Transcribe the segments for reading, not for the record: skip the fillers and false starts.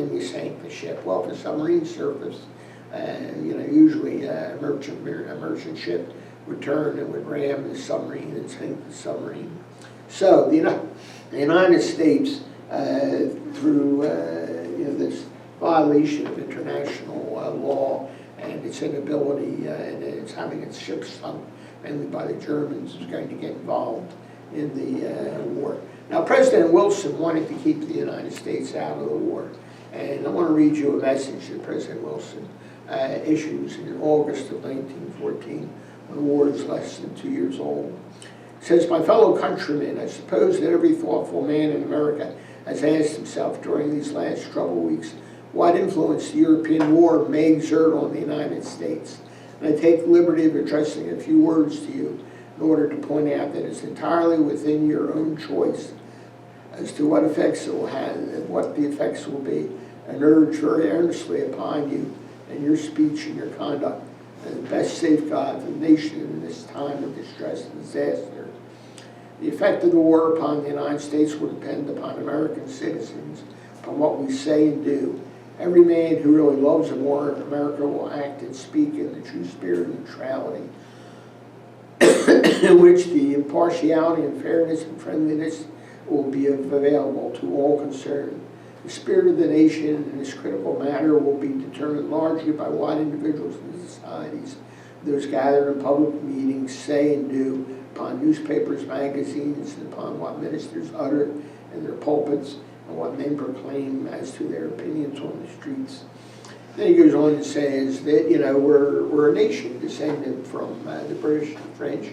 then you sank the ship. Well, if a submarine surfaced, usually a merchant ship would turn and would ram the submarine and sink the submarine. So the United States, through this violation of international law and its inability and its having its ships sunk mainly by the Germans, is going to get involved in the war. Now, President Wilson wanted to keep the United States out of the war, and I want to read you a message that President Wilson issues in August of 1914, when the war is less than 2 years old. It says, "My fellow countrymen, I suppose that every thoughtful man in America has asked himself during these last troubled weeks what influence the European war may exert on the United States. And I take the liberty of addressing a few words to you in order to point out that it's entirely within your own choice as to what effects it will have and what the effects will be, and urge very earnestly upon you in your speech and your conduct as the best safeguard for the nation in this time of distress and disaster. The effect of the war upon the United States will depend upon American citizens, upon what we say and do. Every man who really loves a war in America will act and speak in the true spirit of neutrality, in which the impartiality and fairness and friendliness will be available to all concerned. The spirit of the nation in this critical matter will be determined largely by what individuals and societies, those gathered in public meetings, say and do, upon newspapers, magazines, and upon what ministers utter in their pulpits, and what men proclaim as to their opinions on the streets." Then he goes on and says that, we're a nation descended from the British, the French,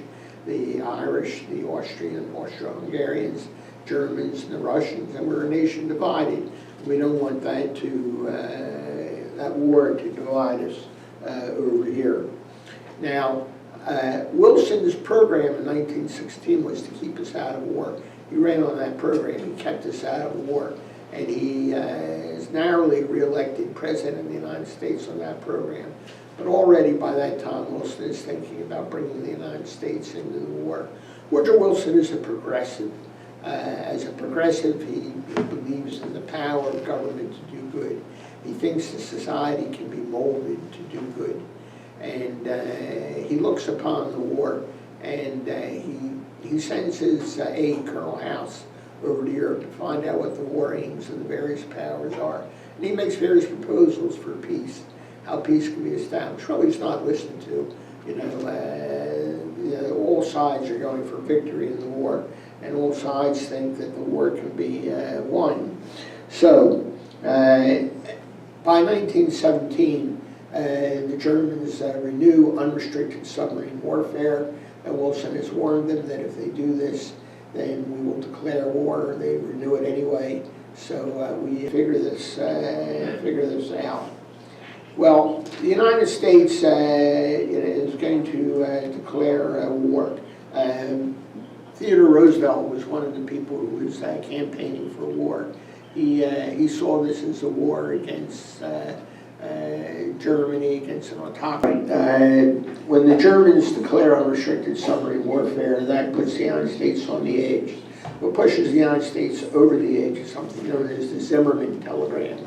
the Irish, the Austrian, Austro-Hungarians, Germans, and the Russians, and we're a nation divided. We don't want that that war to divide us over here. Now, Wilson's program in 1916 was to keep us out of war. He ran on that program. He kept us out of war. And he is narrowly reelected President of the United States on that program. But already by that time, Wilson is thinking about bringing the United States into the war. Woodrow Wilson is a progressive. As a progressive, he believes in the power of government to do good. He thinks the society can be molded to do good. And he looks upon the war, and he sends his aide, Colonel House, over to Europe to find out what the war aims of the various powers are. And he makes various proposals for peace, how peace can be established. Well, he's not listened to. All sides are going for victory in the war, and all sides think that the war can be won. So, by 1917, the Germans renew unrestricted submarine warfare, and Wilson has warned them that if they do this, then we will declare war. They renew it anyway, so we figure this out. Well, the United States is going to declare war. Theodore Roosevelt was one of the people who was campaigning for war. He saw this as a war against Germany, against an autocracy. When the Germans declare unrestricted submarine warfare, that puts the United States on the edge. What pushes the United States over the edge is something known as the Zimmermann telegram.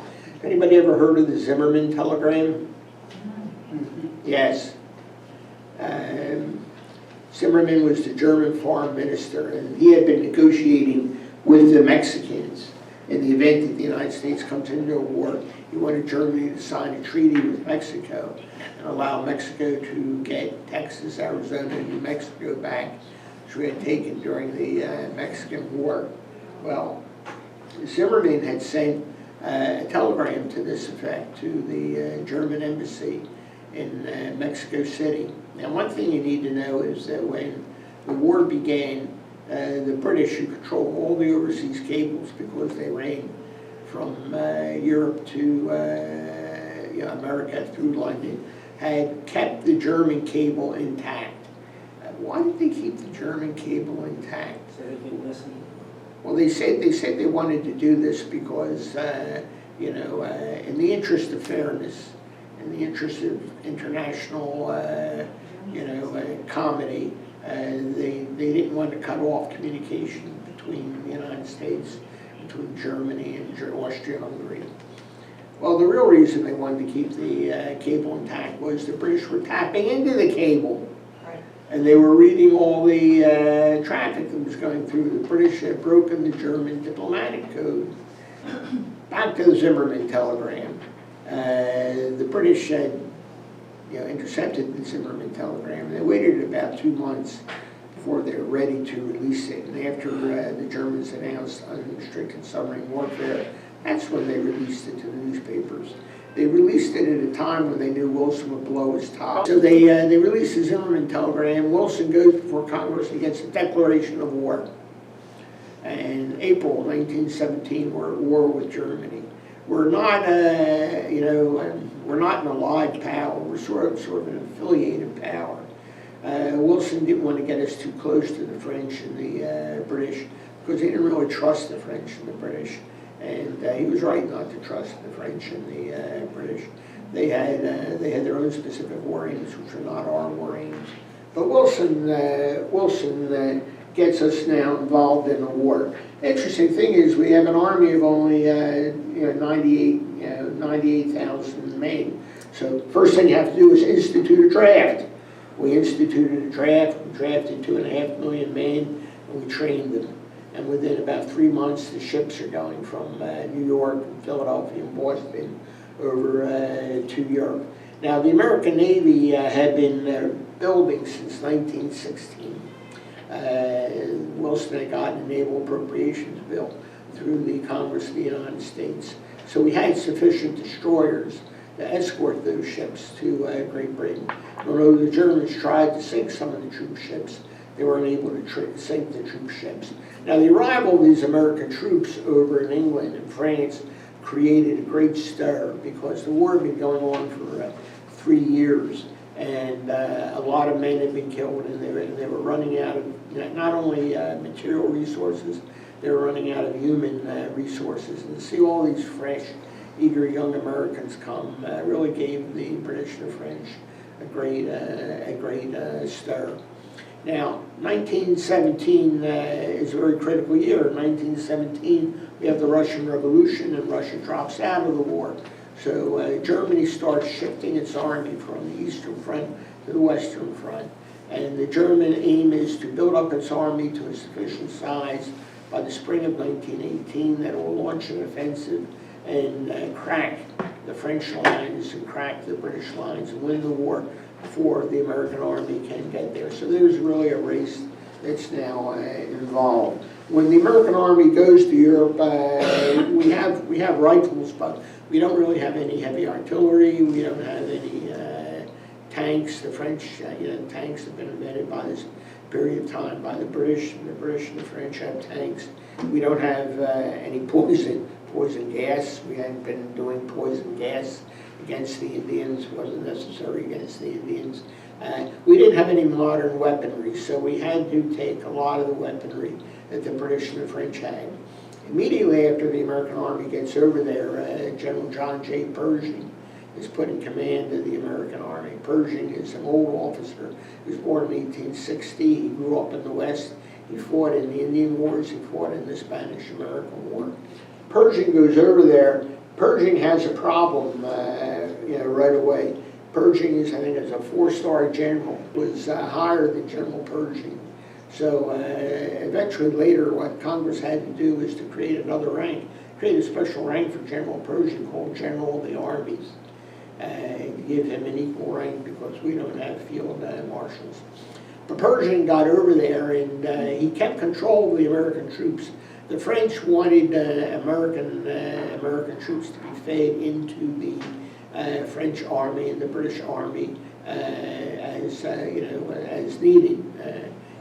Anybody ever heard of the Zimmermann telegram? Yes. Zimmermann was the German foreign minister, and he had been negotiating with the Mexicans in the event that the United States comes into a war. He wanted Germany to sign a treaty with Mexico and allow Mexico to get Texas, Arizona, and New Mexico back, which we had taken during the Mexican War. Well, Zimmermann had sent a telegram to this effect to the German embassy in Mexico City. Now, one thing you need to know is that when the war began, the British, who controlled all the overseas cables because they ran from Europe to America through London, had kept the German cable intact. Why did they keep the German cable intact? So they can listen. Well, they said they wanted to do this because in the interest of fairness, in the interest of international comedy, they didn't want to cut off communication between the United States, between Germany and Austria-Hungary. Well, the real reason they wanted to keep the cable intact was the British were tapping into the cable. Right. And they were reading all the traffic that was going through. The British had broken the German diplomatic code. Back to the Zimmermann telegram. The British had intercepted the Zimmermann telegram. They waited about 2 months before they were ready to release it. And after the Germans announced unrestricted submarine warfare, that's when they released it to the newspapers. They released it at a time when they knew Wilson would blow his top. So they released the Zimmermann telegram. Wilson goes before Congress and gets a declaration of war. And April 1917, we're at war with Germany. We're not, we're not an allied power. We're sort of an affiliated power. Wilson didn't want to get us too close to the French and the British because he didn't really trust the French and the British. And he was right not to trust the French and the British. They had their own specific war aims, which are not our war aims. But Wilson gets us now involved in the war. The interesting thing is we have an army of only 98,000 men. So first thing you have to do is institute a draft. We instituted a draft. We drafted 2.5 million men, and we trained them. And within about 3 months, the ships are going from New York, and Philadelphia, and Boston over to Europe. Now, the American Navy had been building since 1916. Wilson had gotten a naval appropriations bill through the Congress of the United States. So we had sufficient destroyers to escort those ships to Great Britain. Although the Germans tried to sink some of the troop ships, they weren't able to sink the troop ships. Now, the arrival of these American troops over in England and France created a great stir because the war had been going on for 3 years, and a lot of men had been killed, and they were running out of not only material resources, they were running out of human resources. And to see all these fresh, eager young Americans come really gave the British and the French a great stir. Now, 1917 is a very critical year. In 1917, we have the Russian Revolution, and Russia drops out of the war. So Germany starts shifting its army from the Eastern Front to the Western Front. And the German aim is to build up its army to a sufficient size by the spring of 1918 that will launch an offensive and crack the French lines and crack the British lines and win the war before the American army can get there. So there's really a race that's now involved. When the American army goes to Europe, we have rifles, but we don't really have any heavy artillery. We don't have any tanks. The French, tanks have been invented by this period of time by the British. And the British and the French have tanks. We don't have any poison gas. We haven't been doing poison gas against the Indians. It wasn't necessary against the Indians. We didn't have any modern weaponry, so we had to take a lot of the weaponry that the British and the French had. Immediately after the American army gets over there, General John J. Pershing is put in command of the American army. Pershing is an old officer. He was born in 1860. He grew up in the West. He fought in the Indian Wars. He fought in the Spanish-American War. Pershing goes over there. Pershing has a problem right away. Pershing is, I think, is a 4-star general, was higher than General Pershing. So eventually later what Congress had to do is to create another rank, create a special rank for General Pershing called General of the Armies, and give him an equal rank because we don't have field marshals. But Pershing got over there and he kept control of the American troops. The French wanted American troops to be fed into the French army and the British army as needed,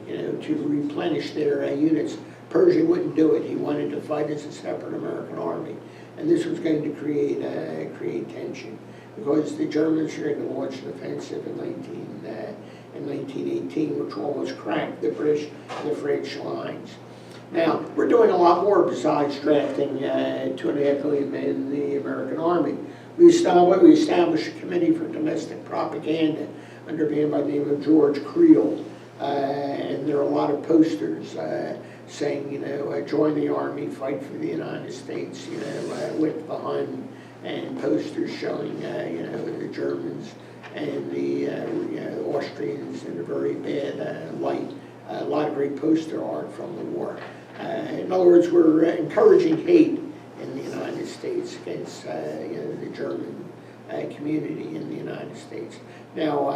to replenish their units. Pershing wouldn't do it. He wanted to fight as a separate American army, and this was going to create tension because the Germans were going to launch an offensive in 1918, which almost cracked the British and the French lines. Now, we're doing a lot more besides drafting 2.5 million men in the American Army. We established a committee for domestic propaganda under a man by the name of George Creel. And there are a lot of posters saying, join the Army, fight for the United States, with the Hun, and posters showing, the Germans and the Austrians in a very bad light. A lot of great poster art from the war. In other words, we're encouraging hate in the United States against the German community in the United States. Now,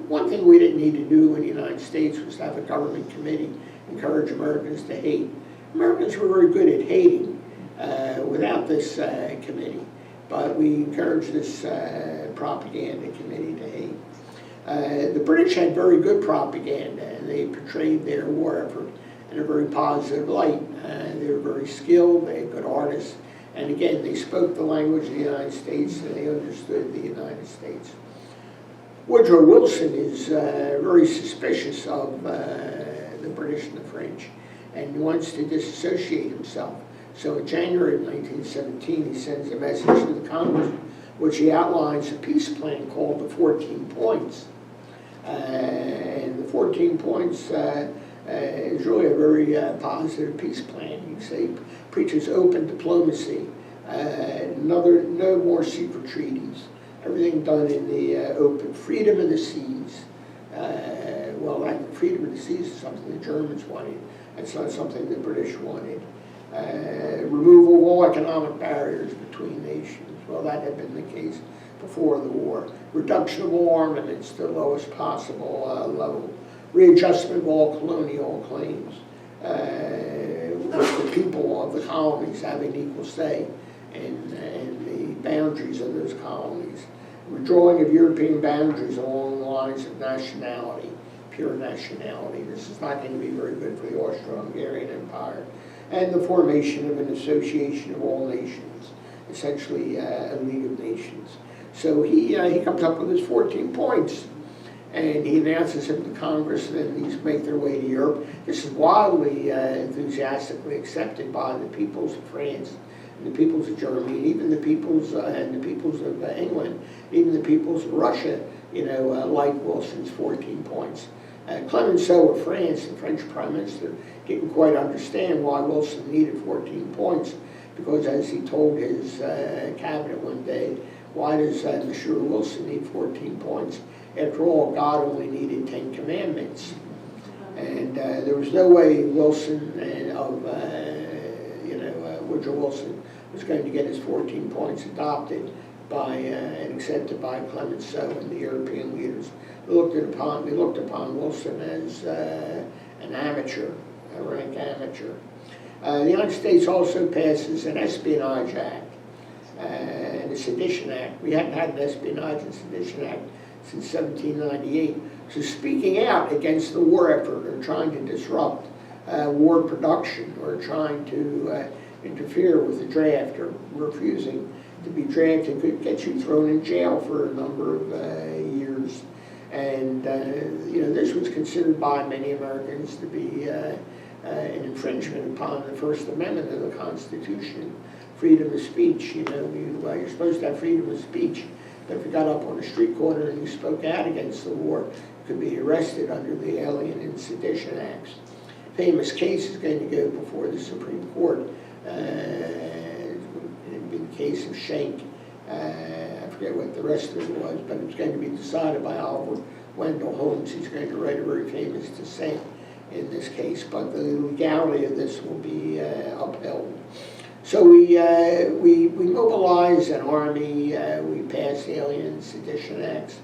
one thing we didn't need to do in the United States was to have a government committee encourage Americans to hate. Americans were very good at hating without this committee, but we encouraged this propaganda committee to hate. The British had very good propaganda, and they portrayed their war effort in a very positive light. They were very skilled, they had good artists, and again, they spoke the language of the United States and they understood the United States. Woodrow Wilson is very suspicious of the British and the French and wants to disassociate himself. So in January of 1917, he sends a message to the Congress, which he outlines a peace plan called the 14 Points. And the 14 Points is really a very positive peace plan. You say preaches open diplomacy, no more secret treaties, everything done in the open, freedom of the seas. Well, that freedom of the seas is something the Germans wanted. It's not something the British wanted. Removal of all economic barriers between nations. Well, that had been the case before the war. Reduction of all armaments to the lowest possible level. Readjustment of all colonial claims. With the people of the colonies having equal say in the boundaries of those colonies. Withdrawing of European boundaries along the lines of nationality, pure nationality. This is not going to be very good for the Austro-Hungarian Empire. And the formation of an association of all nations, essentially a League of Nations. So he comes up with his 14 points, and he announces them to Congress, and then these make their way to Europe. This is wildly enthusiastically accepted by the peoples of France, and the peoples of Germany, and even the peoples and the peoples of England, even the peoples of Russia, like Wilson's 14 points. Clemenceau of France, the French Prime Minister, didn't quite understand why Wilson needed 14 points, because as he told his cabinet one day, why does Monsieur Wilson need 14 points? After all, God only needed 10 commandments. And there was no way Wilson Woodrow Wilson was going to get his 14 points adopted by and accepted by Clemenceau and the European leaders. They looked upon Wilson as an amateur, a rank amateur. The United States also passes an Espionage Act and a Sedition Act. We hadn't had an Espionage and Sedition Act since 1798. So speaking out against the war effort or trying to disrupt war production or trying to interfere with the draft or refusing to be drafted could get you thrown in jail for a number of years. And this was considered by many Americans to be an infringement upon the First Amendment of the Constitution, freedom of speech. You're supposed to have freedom of speech. But if you got up on a street corner and you spoke out against the war, you could be arrested under the Alien and Sedition Acts. Famous case is going to go before the Supreme Court. It would be the case of Schenck. I forget what the rest of it was, but it's going to be decided by Oliver Wendell Holmes. He's going to write a very famous dissent in this case, but the legality of this will be upheld. So we mobilize an army, we pass the Alien and Sedition Acts.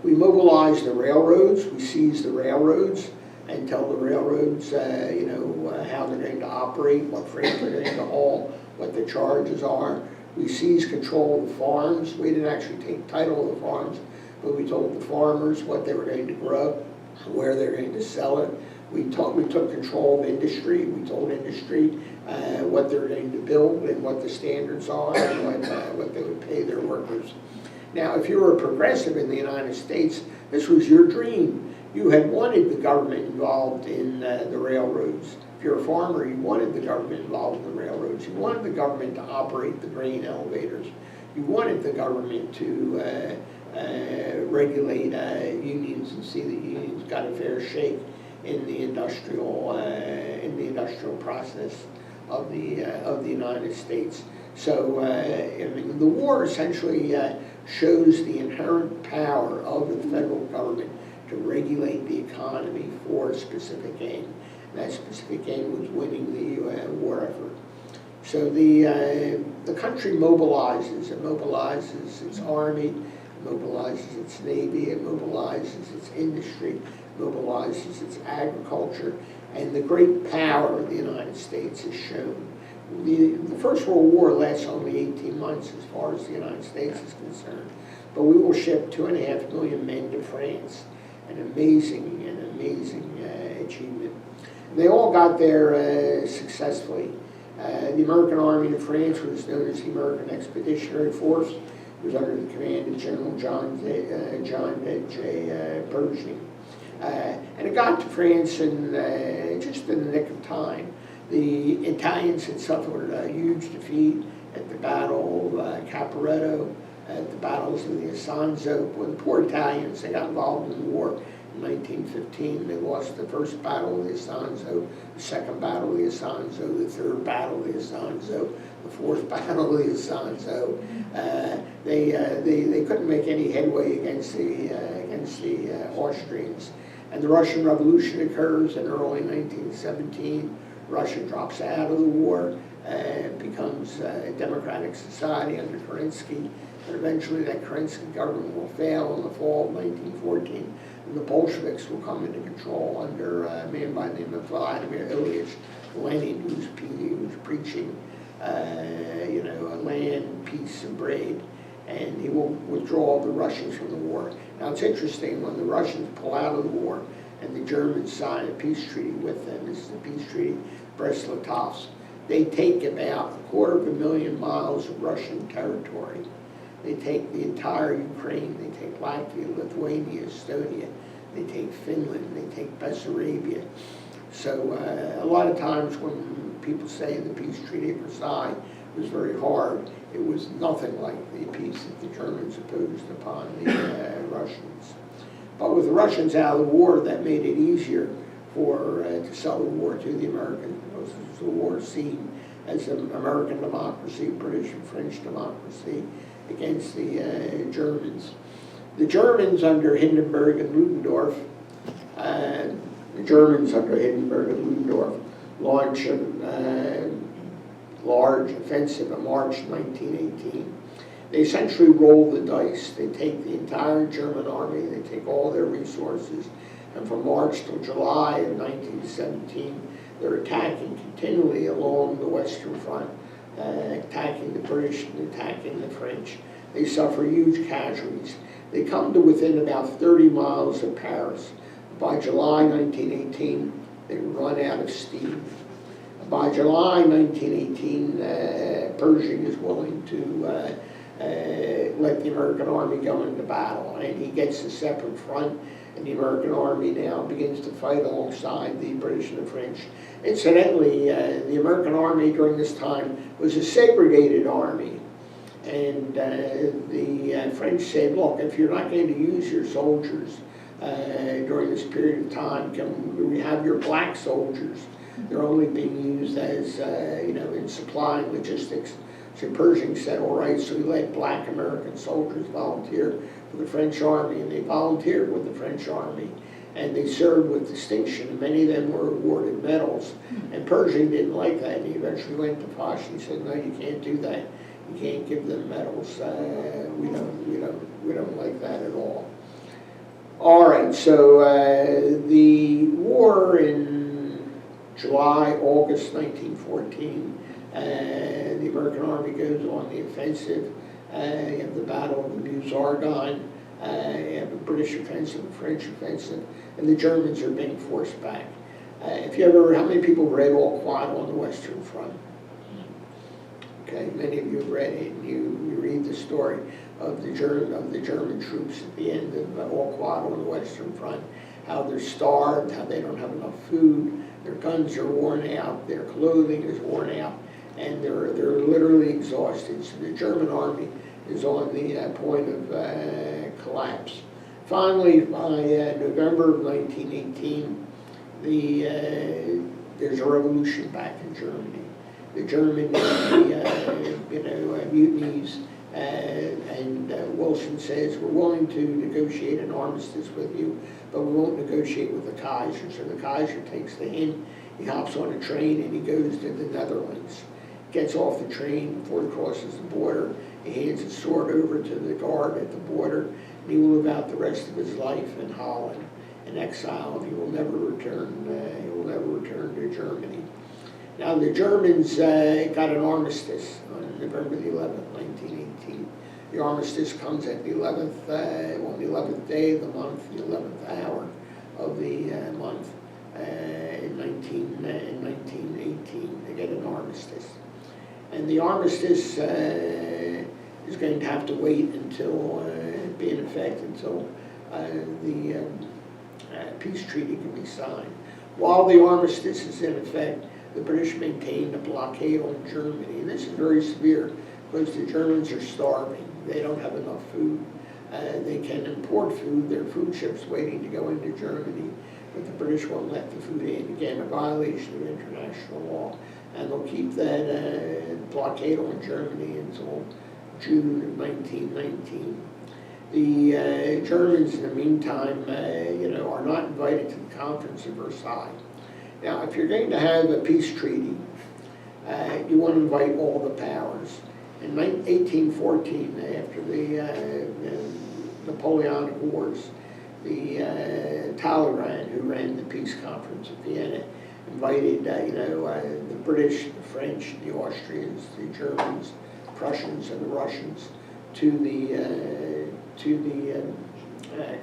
We mobilize the railroads, we seize the railroads and tell the railroads, how they're going to operate, what freight they're going to haul, what the charges are. We seize control of the farms. We didn't actually take title of the farms, but we told the farmers what they were going to grow, where they're going to sell it. We took control of industry. We told industry what they're going to build and what the standards are and what they would pay their workers. Now, if you were a progressive in the United States, this was your dream. You had wanted the government involved in the railroads. If you're a farmer, you wanted the government involved in the railroads. You wanted the government to operate the grain elevators. You wanted the government to regulate unions and see that unions got a fair shake in the industrial process of the United States. So, I mean, the war essentially shows the inherent power of the federal government to regulate the economy for a specific aim. And that specific aim was winning the war effort. So the country mobilizes. It mobilizes its army, it mobilizes its navy, it mobilizes its industry, it mobilizes its agriculture, and the great power of the United States is shown. The First World War lasts only 18 months as far as the United States is concerned, but we will ship 2.5 million men to France. An amazing achievement. They all got there successfully. The American Army in France was known as the American Expeditionary Force. It was under the command of General John J. Pershing. And it got to France just in the nick of time. The Italians had suffered a huge defeat at the Battle of Caporetto, at the battles of the Isonzo. When the poor Italians, they got involved in the war in 1915. They lost the first battle of the Isonzo, the second battle of the Isonzo, the third battle of the Isonzo, the fourth battle of the Isonzo. They couldn't make any headway against the Austrians. And the Russian Revolution occurs in early 1917. Russia drops out of the war, becomes a democratic society under Kerensky, and eventually that Kerensky government will fail in the fall of 1914, and the Bolsheviks will come into control under a man by the name of Vladimir Ilyich Lenin, who's preaching, land, peace, and bread, and he will withdraw the Russians from the war. Now it's interesting, when the Russians pull out of the war and the Germans sign a peace treaty with them, this is the peace treaty Brest-Litovsk, they take about 250,000 miles of Russian territory. They take the entire Ukraine, they take Latvia, Lithuania, Estonia, they take Finland, they take Bessarabia. So a lot of times when people say the peace treaty of Versailles was very hard, it was nothing like the peace that the Germans imposed upon the Russians. But with the Russians out of the war, that made it easier to sell the war to the Americans, because it was a war seen as an American democracy, British and French democracy, against the Germans. The Germans under Hindenburg and Ludendorff, launched a large offensive in March 1918. They essentially roll the dice. They take the entire German army, they take all their resources, and from March till July of 1917, they're attacking continually along the Western Front, attacking the British and attacking the French. They suffer huge casualties. They come to within about 30 miles of Paris. By July 1918, they run out of steam. By July 1918, Pershing is willing to let the American army go into battle, and he gets a separate front, and the American army now begins to fight alongside the British and the French. Incidentally, the American army during this time was a segregated army, and the French said, look, if you're not going to use your soldiers during this period of time, can we have your black soldiers? They're only being used as, in supplying logistics. So Pershing said, all right, so he let black American soldiers volunteer for the French army, and they volunteered with the French army, and they served with distinction, and many of them were awarded medals. And Pershing didn't like that, and he eventually went to Foch and he said, no, you can't do that. You can't give them medals. We don't like that at all. All right, so the war in July, August 1914, the American Army goes on the offensive. You have the Battle of the Meuse-Argonne, you have a British offensive, a French offensive, and the Germans are being forced back. How many people read All Quiet on the Western Front? Okay, many of you have read it, and you read the story of the German troops at the end of All Quiet on the Western Front, how they're starved, how they don't have enough food, their guns are worn out, their clothing is worn out, and they're literally exhausted. So the German army is on the point of collapse. Finally, by November of 1918, there's a revolution back in Germany. the German mutinies, and Wilson says, we're willing to negotiate an armistice with you, but we won't negotiate with the Kaiser. So the Kaiser takes the hint, he hops on a train and he goes to the Netherlands. Gets off the train before he crosses the border, he hands his sword over to the guard at the border, and he will live out the rest of his life in Holland in exile, and he will never return to Germany. Now the Germans got an armistice on November the 11th, 1918. The armistice comes at the 11th, on the 11th day of the month, the 11th hour of the month in 1918. They get an armistice. And the armistice is going to have to wait until, be in effect until the peace treaty can be signed. While the armistice is in effect, the British maintain a blockade on Germany. And this is very severe because the Germans are starving. They don't have enough food. They can import food. There are food ships waiting to go into Germany, but the British won't let the food in. Again, a violation of international law. And they'll keep that blockade on Germany until June of 1919. The Germans, in the meantime, are not invited to the Conference of Versailles. Now, if you're going to have a peace treaty, you want to invite all the powers. In 1814, after the Napoleonic Wars, the Talleyrand, who ran the peace conference at Vienna, invited the British, the French, the Austrians, the Germans, Prussians, and the Russians to the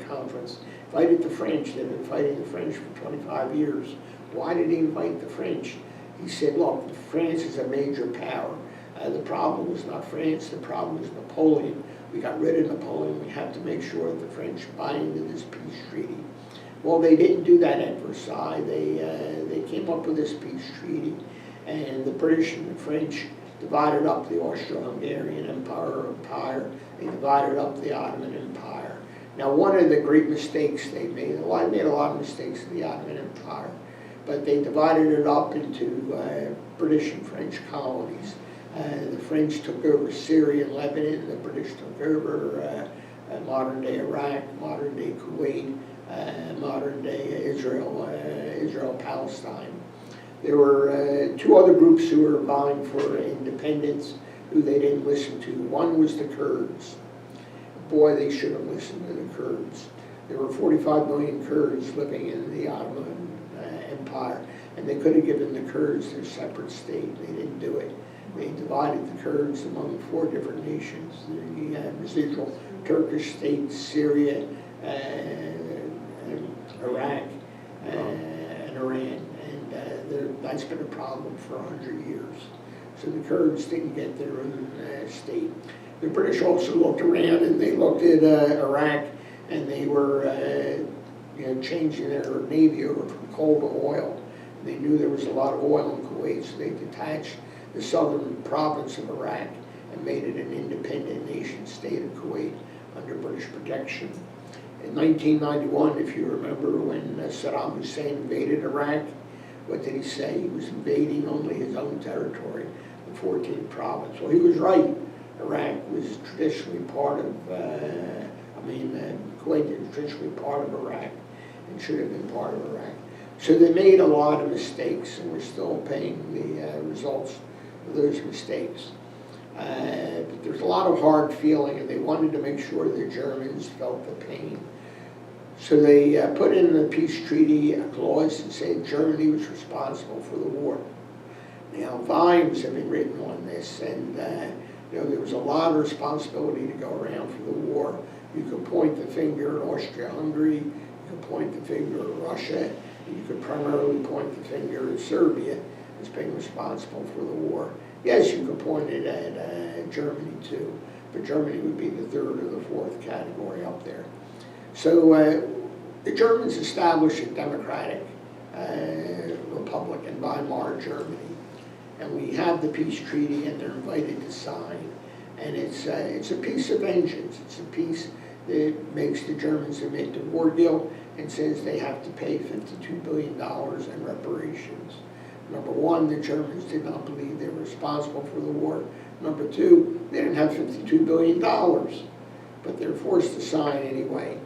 conference. Invited the French. They've been fighting the French for 25 years. Why did he invite the French? He said, look, France is a major power. The problem was not France, the problem was Napoleon. We got rid of Napoleon. We have to make sure that the French buy into this peace treaty. Well, they didn't do that at Versailles. They came up with this peace treaty, and the British and the French divided up the Austro-Hungarian Empire. They divided up the Ottoman Empire. Now, one of the great mistakes they made a lot of mistakes in the Ottoman Empire, but they divided it up into British and French colonies. The French took over Syria and Lebanon. The British took over modern-day Iraq, modern-day Kuwait, modern-day Israel, Palestine. There were two other groups who were vying for independence who they didn't listen to. One was the Kurds. Boy, they should have listened to the Kurds. There were 45 million Kurds living in the Ottoman Empire, and they could have given the Kurds their separate state. They didn't do it. They divided the Kurds among 4 different nations: the residual Turkish states, Syria, Iraq, and Iran. And that's been a problem for 100 years. So the Kurds didn't get their own state. The British also looked around and they looked at Iraq, and they were changing their navy over from coal to oil. They knew there was a lot of oil in Kuwait, so they detached the southern province of Iraq and made it an independent nation state of Kuwait under British protection. In 1991, if you remember, when Saddam Hussein invaded Iraq, what did he say? He was invading only his own territory, the 14th province. Well, he was right. Iraq was traditionally part of, Kuwait is traditionally part of Iraq and should have been part of Iraq. So they made a lot of mistakes, and we're still paying the results of those mistakes. But there's a lot of hard feeling, and they wanted to make sure the Germans felt the pain. So they put in the peace treaty a clause that said Germany was responsible for the war. Now, volumes have been written on this, and there was a lot of responsibility to go around for the war. You could point the finger at Austria-Hungary, you could point the finger at Russia, and you could primarily point the finger at Serbia as being responsible for the war. Yes, you could point it at Germany too, but Germany would be the 3rd or the 4th category up there. So the Germans established a democratic republic in Weimar, Germany. And we have the peace treaty, and they're invited to sign. And it's a piece of vengeance. It's a piece that makes the Germans admit to war guilt and says they have to pay $52 billion in reparations. Number one, the Germans did not believe they were responsible for the war. Number two, they didn't have $52 billion, but they're forced to sign anyway.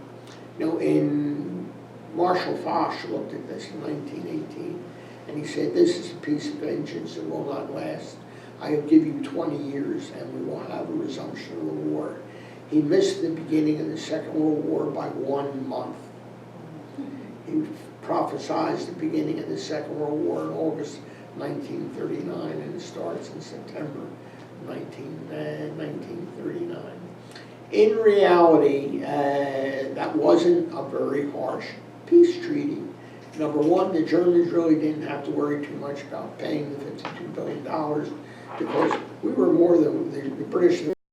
You know, in Marshall Foch looked at this in 1918, and he said, this is a piece of vengeance that will not last. I will give you 20 years, and we will have a resumption of the war. He missed the beginning of the Second World War by 1 month. He prophesied the beginning of the Second World War in August 1939, and it starts in September 1939. In reality, that wasn't a very harsh peace treaty. Number one, the Germans really didn't have to worry too much about paying the $52 billion because we were more than, the British